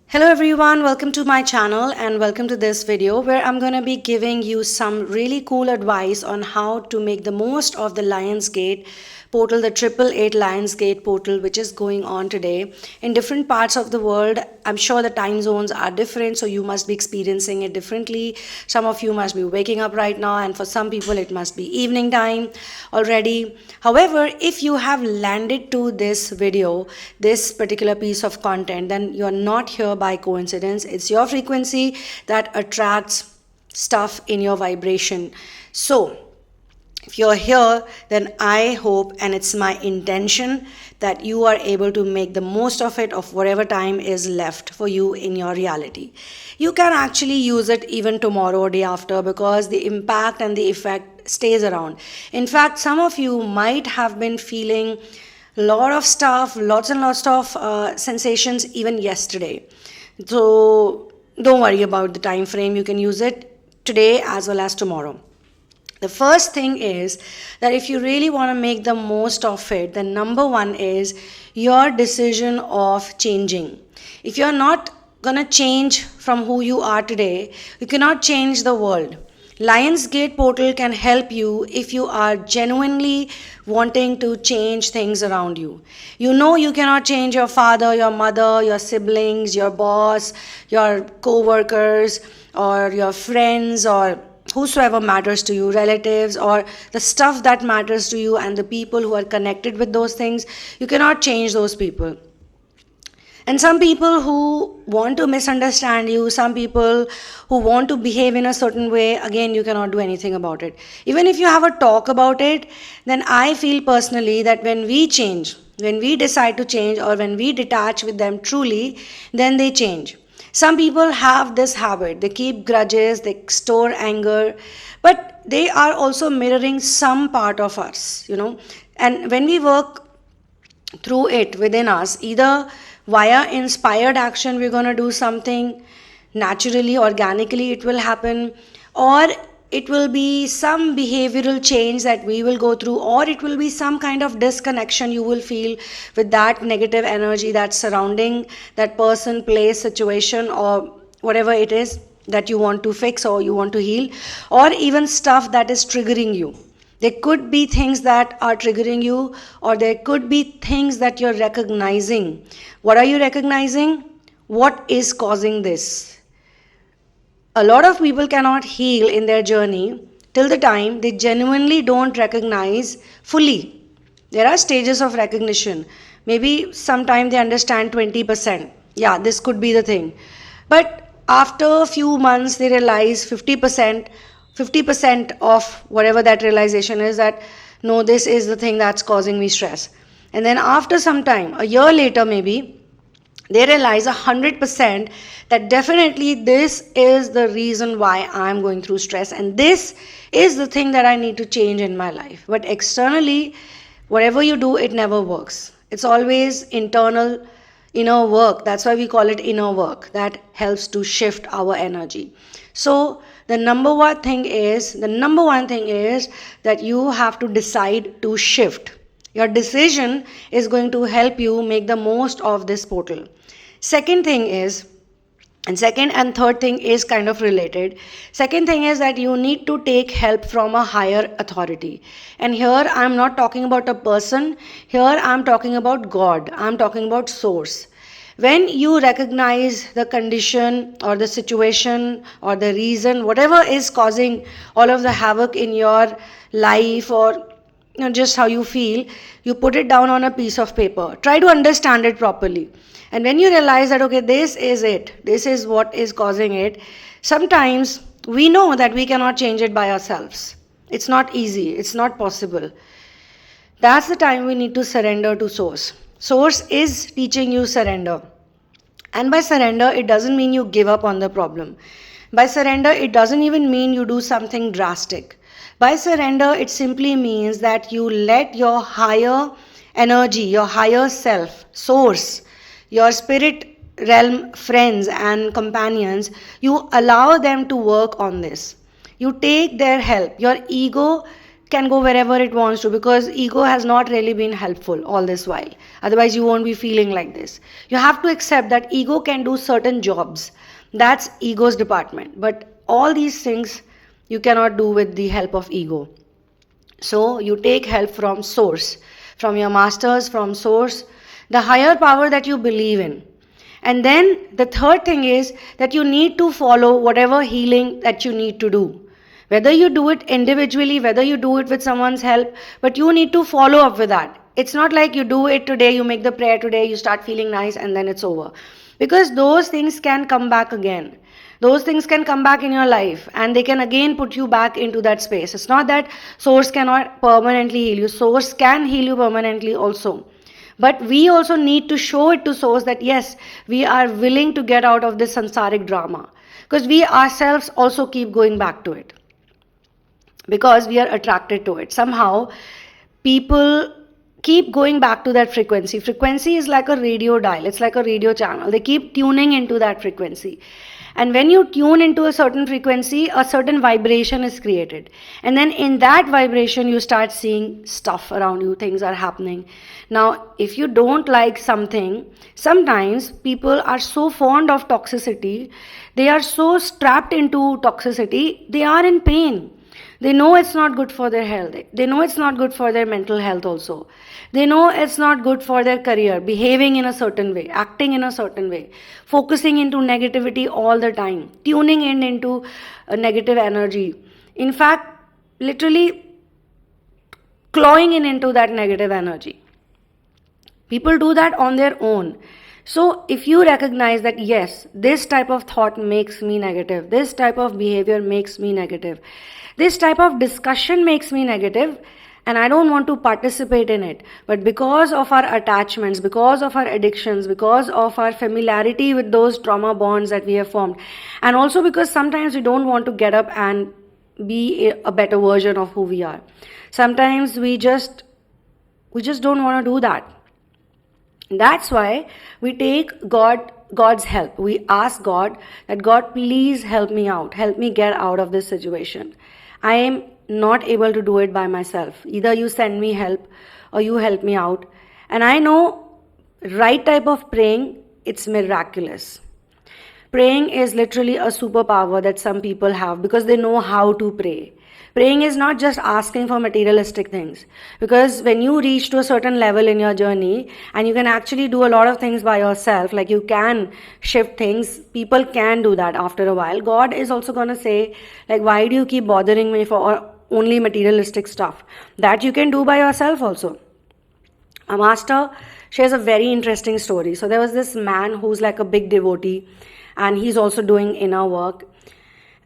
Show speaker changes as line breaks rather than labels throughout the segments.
Hello everyone, welcome to my channel and welcome to this video where I'm going to be giving you some really cool advice on how to make the most of the Lionsgate portal, the 888 Lionsgate portal, which is going on today in different parts of the world. I'm sure the time zones are different, so you must be experiencing it differently. Some of you must be waking up right now, and for some people it must be evening time already. However, if you have landed to this video, this particular piece of content, then you're not here by coincidence. It's your frequency that attracts stuff in your vibration. So if you're here, then I hope and it's my intention that you are able to make the most of it, of whatever time is left for you in your reality. You can actually use it even tomorrow or day after, because the impact and the effect stays around. In fact, some of you might have been feeling a lot of stuff, lots and lots of sensations even yesterday. So don't worry about the time frame. You can use it today as well as tomorrow. The first thing is that if you really want to make the most of it, then number one is your decision of changing. If you're not going to change from who you are today, you cannot change the world. Lionsgate portal can help you if you are genuinely wanting to change things around you. You know you cannot change your father, your mother, your siblings, your boss, your co-workers, or your friends, or whosoever matters to you, relatives, or the stuff that matters to you and the people who are connected with those things. You cannot change those people. And some people who want to misunderstand you, some people who want to behave in a certain way, again, you cannot do anything about it. Even if you have a talk about it, then I feel personally that when we change, when we decide to change, or when we detach with them truly, then they change. Some people have this habit. They keep grudges, they store anger, but they are also mirroring some part of us, And when we work through it within us, either via inspired action, we're going to do something naturally, organically, it will happen, or it will be some behavioral change that we will go through, or it will be some kind of disconnection you will feel with that negative energy that's surrounding that person, place, situation, or whatever it is that you want to fix or you want to heal, or even stuff that is triggering you. There could be things that are triggering you, or there could be things that you're recognizing. What are you recognizing? What is causing this? A lot of people cannot heal in their journey till the time they genuinely don't recognize fully. There are stages of recognition. Maybe sometime they understand 20%. Yeah, this could be the thing. But after a few months, they realize 50% of whatever that realization is, that no, this is the thing that's causing me stress. And then after some time, a year later maybe, they realize 100% that definitely this is the reason why I'm going through stress, and this is the thing that I need to change in my life. But externally, whatever you do, it never works. It's always internal, inner work. That's why we call it inner work. That helps to shift our energy. So the number one thing is that you have to decide to shift. Your decision is going to help you make the most of this portal. Second and third thing is kind of related. Second thing is that you need to take help from a higher authority. And here I'm not talking about a person. Here I'm talking about God. I'm talking about source. When you recognize the condition or the situation or the reason, whatever is causing all of the havoc in your life, or just how you feel, you put it down on a piece of paper. Try to understand it properly. And when you realize that, okay, this is it, this is what is causing it, sometimes we know that we cannot change it by ourselves. It's not easy, it's not possible. That's the time we need to surrender to source. Source is teaching you surrender. And by surrender, it doesn't mean you give up on the problem. By surrender, it doesn't even mean you do something drastic. By surrender, it simply means that you let your higher energy, your higher self, source, your spirit realm friends and companions, you allow them to work on this. You take their help. Your ego can go wherever it wants to, because ego has not really been helpful all this while. Otherwise, you won't be feeling like this. You have to accept that ego can do certain jobs. That's ego's department. But all these things you cannot do with the help of ego. So you take help from source, from your masters, from source, the higher power that you believe in. And then the third thing is that you need to follow whatever healing that you need to do. Whether you do it individually, whether you do it with someone's help, but you need to follow up with that. It's not like you do it today, you make the prayer today, you start feeling nice, and then it's over. Because those things can come back again. Those things can come back in your life, and they can again put you back into that space. It's not that source cannot permanently heal you. Source can heal you permanently also. But we also need to show it to source that yes, we are willing to get out of this samsaric drama. Because we ourselves also keep going back to it. Because we are attracted to it. Somehow, people keep going back to that frequency. Frequency is like a radio dial. It's like a radio channel. They keep tuning into that frequency. And when you tune into a certain frequency, a certain vibration is created. And then in that vibration, you start seeing stuff around you. Things are happening. Now, if you don't like something, sometimes people are so fond of toxicity. They are so strapped into toxicity. They are in pain. They know it's not good for their health. They know it's not good for their mental health also. They know it's not good for their career, behaving in a certain way, acting in a certain way, focusing into negativity all the time, tuning into a negative energy. In fact, literally clawing into that negative energy. People do that on their own. So if you recognize that yes, this type of thought makes me negative, this type of behavior makes me negative, this type of discussion makes me negative, and I don't want to participate in it. But because of our attachments, because of our addictions, because of our familiarity with those trauma bonds that we have formed, and also because sometimes we don't want to get up and be a better version of who we are. Sometimes we just don't want to do that. That's why we take God's help. We ask God that God, please help me out. Help me get out of this situation. I am not able to do it by myself. Either you send me help or you help me out. And I know right type of praying, it's miraculous. Praying is literally a superpower that some people have because they know how to pray. Praying is not just asking for materialistic things, because when you reach to a certain level in your journey and you can actually do a lot of things by yourself, like you can shift things, people can do that after a while. God is also going to say, like, why do you keep bothering me for only materialistic stuff? That you can do by yourself also. A master shares a very interesting story. So there was this man who's like a big devotee, and he's also doing inner work,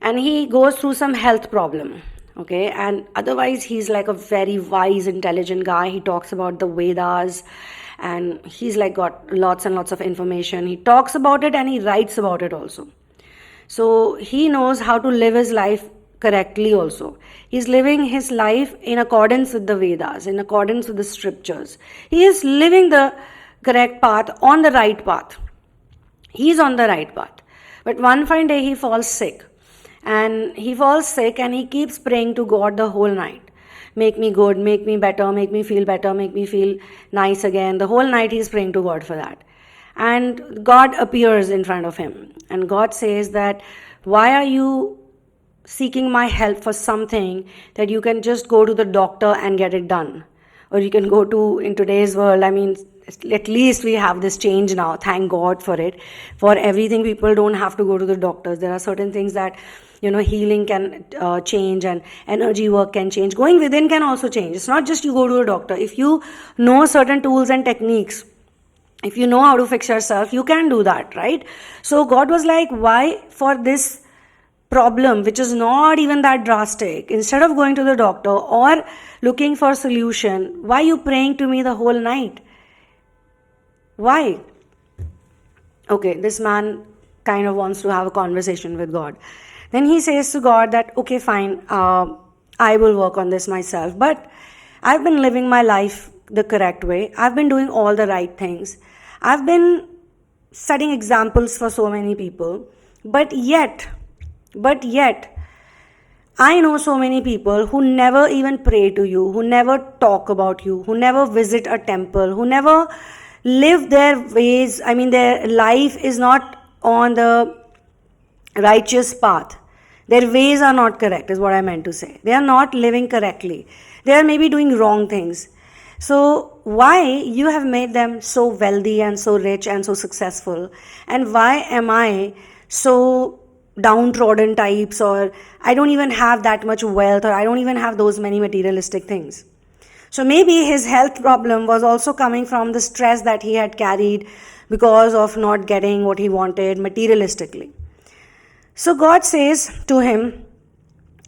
and he goes through some health problem. Okay, and otherwise he's like a very wise, intelligent guy. He talks about the Vedas, and he's like got lots and lots of information. He talks about it and he writes about it also. So he knows how to live his life correctly also. He's living his life in accordance with the Vedas, in accordance with the scriptures. He is living the correct path, on the right path. He's on the right path. But one fine day he falls sick. And he falls sick and he keeps praying to God the whole night. Make me good, make me better, make me feel better, make me feel nice again. The whole night he's praying to God for that. And God appears in front of him. And God says that, why are you seeking my help for something that you can just go to the doctor and get it done? Or you can go to, in today's world, I mean, at least we have this change now. Thank God for it. For everything, people don't have to go to the doctors. There are certain things that, healing can change, and energy work can change. Going within can also change. It's not just you go to a doctor. If you know certain tools and techniques, if you know how to fix yourself, you can do that, right? So God was like, why for this problem, which is not even that drastic, instead of going to the doctor or looking for a solution, why are you praying to me the whole night? Why? Okay, this man kind of wants to have a conversation with God. Then he says to God that, okay, fine, I will work on this myself. But I've been living my life the correct way. I've been doing all the right things. I've been setting examples for so many people. But yet, I know so many people who never even pray to you, who never talk about you, who never visit a temple, who never live their ways. I mean, their life is not on the righteous path. Their ways are not correct, is what I meant to say. They are not living correctly. They are maybe doing wrong things. So, why you have made them so wealthy and so rich and so successful? And why am I so downtrodden types, or I don't even have that much wealth, or I don't even have those many materialistic things? So maybe his health problem was also coming from the stress that he had carried because of not getting what he wanted materialistically. So God says to him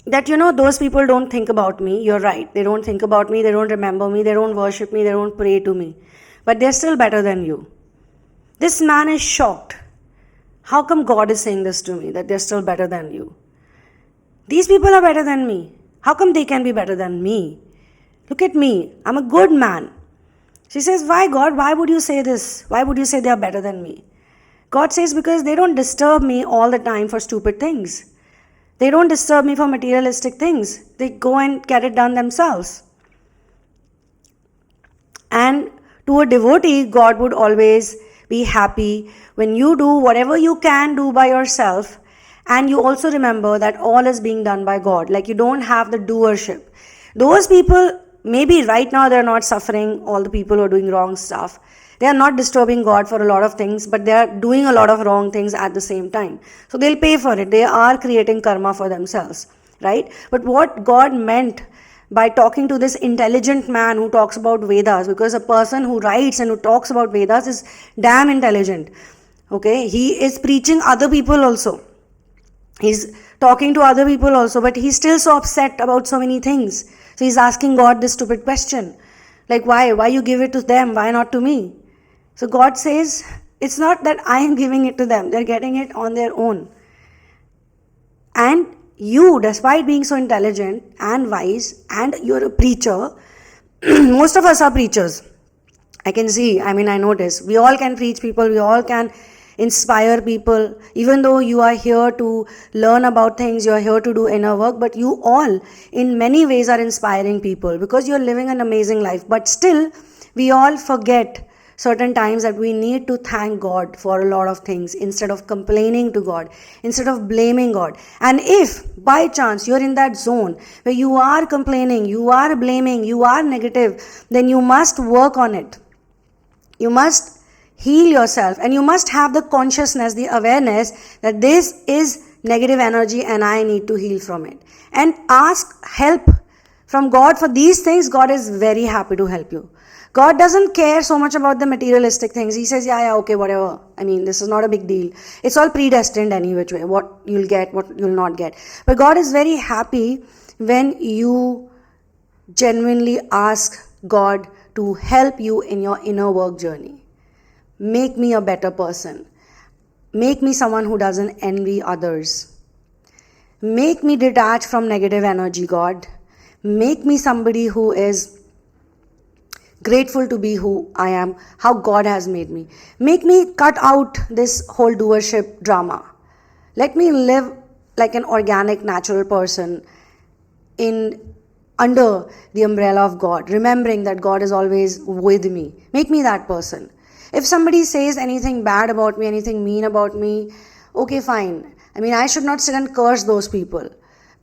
that, those people don't think about me. You're right. They don't think about me. They don't remember me. They don't worship me. They don't pray to me. But they're still better than you. This man is shocked. How come God is saying this to me, that they're still better than you? These people are better than me. How come they can be better than me? Look at me. I'm a good man. She says, why God? Why would you say this? Why would you say they are better than me? God says, because they don't disturb me all the time for stupid things. They don't disturb me for materialistic things. They go and get it done themselves. And to a devotee, God would always be happy when you do whatever you can do by yourself, and you also remember that all is being done by God. Like, you don't have the doership. Those people, maybe right now they're not suffering, all the people who are doing wrong stuff. They are not disturbing God for a lot of things, but they are doing a lot of wrong things at the same time. So they'll pay for it. They are creating karma for themselves, right? But what God meant by talking to this intelligent man who talks about Vedas, because a person who writes and who talks about Vedas is damn intelligent. Okay, he is preaching other people also. He's talking to other people also, but he's still so upset about so many things. So he's asking God this stupid question. Like, why you give it to them? Why not to me? So God says, it's not that I am giving it to them. They're getting it on their own. And you, despite being so intelligent and wise, and you're a preacher, most of us are preachers. I can see, I notice. We all can preach people. We all can inspire people. Even though you are here to learn about things, you are here to do inner work, but you all in many ways are inspiring people because you're living an amazing life. But still, we all forget certain times that we need to thank God for a lot of things instead of complaining to God, instead of blaming God. And if by chance you're in that zone where you are complaining, you are blaming, you are negative, then you must work on it. You must heal yourself, and you must have the consciousness, the awareness that this is negative energy and I need to heal from it. And ask help from God for these things. God is very happy to help you. God doesn't care so much about the materialistic things. He says, yeah, okay, whatever. This is not a big deal. It's all predestined any which way. What you'll get, what you'll not get. But God is very happy when you genuinely ask God to help you in your inner work journey. Make me a better person. Make me someone who doesn't envy others. Make me detached from negative energy, God. Make me somebody who is grateful to be who I am, how God has made me. Make me cut out this whole doership drama. Let me live like an organic, natural person under the umbrella of God, remembering that God is always with me. Make me that person. If somebody says anything bad about me, anything mean about me, okay, fine. I should not sit and curse those people.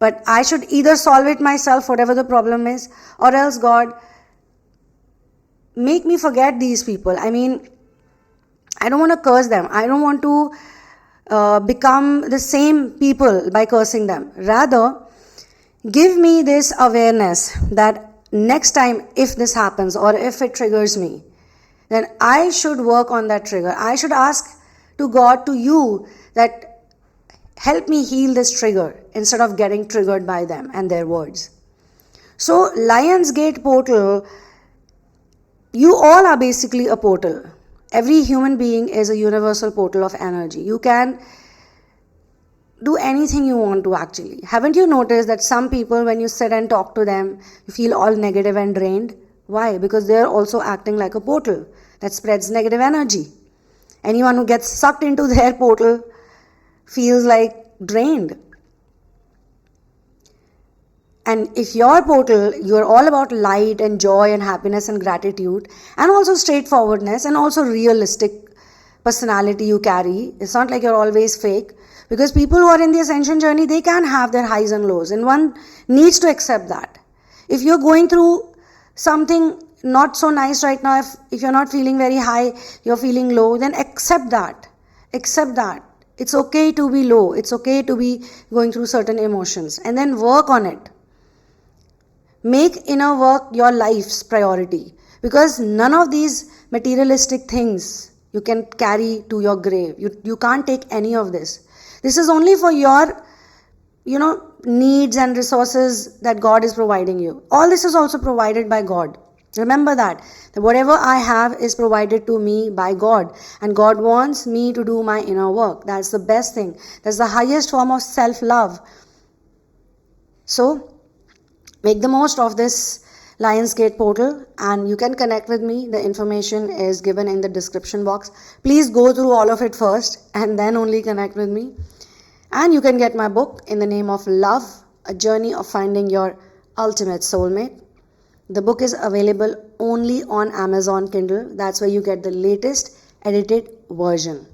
But I should either solve it myself, whatever the problem is, or else God, make me forget these people. I don't want to curse them. I don't want to become the same people by cursing them. Rather, give me this awareness that next time if this happens or if it triggers me, then I should work on that trigger. I should ask to God, to you, that help me heal this trigger instead of getting triggered by them and their words. So, Lionsgate portal, you all are basically a portal. Every human being is a universal portal of energy. You can do anything you want to actually. Haven't you noticed that some people, when you sit and talk to them, you feel all negative and drained? Why? Because they're also acting like a portal that spreads negative energy. Anyone who gets sucked into their portal feels like drained. And if your portal, you're all about light and joy and happiness and gratitude, and also straightforwardness, and also realistic personality you carry. It's not like you're always fake, because people who are in the ascension journey, they can have their highs and lows, and one needs to accept that. If you're going through something not so nice right now, if you're not feeling very high, you're feeling low, then accept that. Accept that. It's okay to be low. It's okay to be going through certain emotions, and then work on it. Make inner work your life's priority, because none of these materialistic things you can carry to your grave. You can't take any of this. This is only for your, needs and resources that God is providing you. All this is also provided by God. Remember that whatever I have is provided to me by God, and God wants me to do my inner work. That's the best thing. That's the highest form of self-love. So, make the most of this Lionsgate portal, and you can connect with me. The information is given in the description box. Please go through all of it first and then only connect with me. And you can get my book in the name of Love, A Journey of Finding Your Ultimate Soulmate. The book is available only on Amazon Kindle. That's where you get the latest edited version.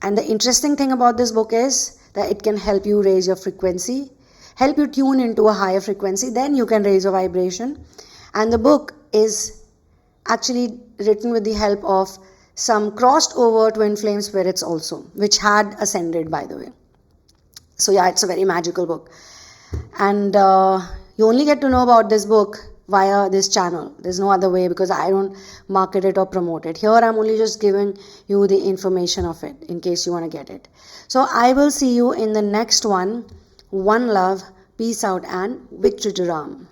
And the interesting thing about this book is that it can help you raise your frequency, help you tune into a higher frequency, then you can raise your vibration. And the book is actually written with the help of some crossed over twin flame spirits also, which had ascended, by the way. So yeah, it's a very magical book. And you only get to know about this book via this channel. There's no other way, because I don't market it or promote it. Here I'm only just giving you the information of it in case you want to get it. So I will see you in the next one. One love, peace out, and Victory to Ram.